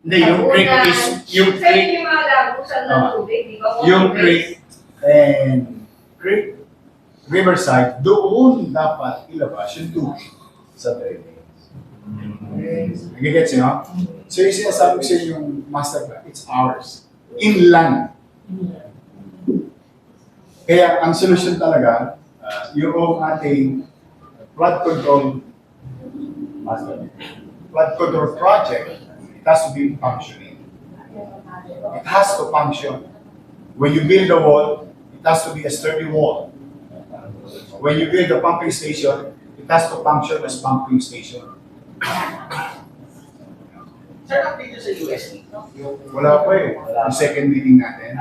Hindi, yung creek is, yung Kasi creek, yung mga lagusan ng tubig, di ba? yung creek and creek, riverside, doon dapat ilabas yung tubig sa drainage. Nagigets nyo? So yung sinasabi ko sa inyo yung master plan, it's ours. Inland. Kaya ang solusyon talaga, yung ating flood control project, it has to be functioning. It has to function. When you build a wall, it has to be a sturdy wall. When you build a pumping station, it has to function as pumping station. Sir, update sa UST. Wala pa eh. Yung second meeting natin,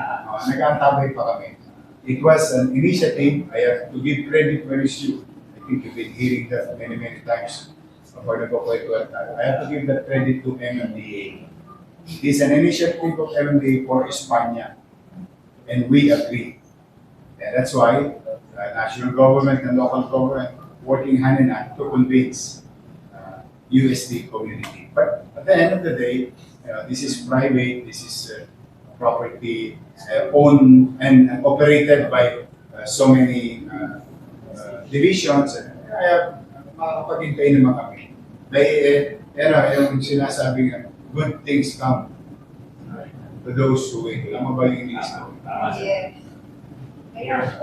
nag-aantabay pa kami. It was an initiative. I have to give credit where it's due. I think you've been hearing that many times. I have to give that credit to MMDA. It is an initiative of MMDA for España. And we agree. And that's why national government and local government working hand in hand to convince USD community. But at the end of the day, this is private, this is property owned and operated by so many divisions. Kaya makakapaghintay naman kami. Yung sinasabing good things come to those who wait. Tama ba yung English ko? Yes. Kaya,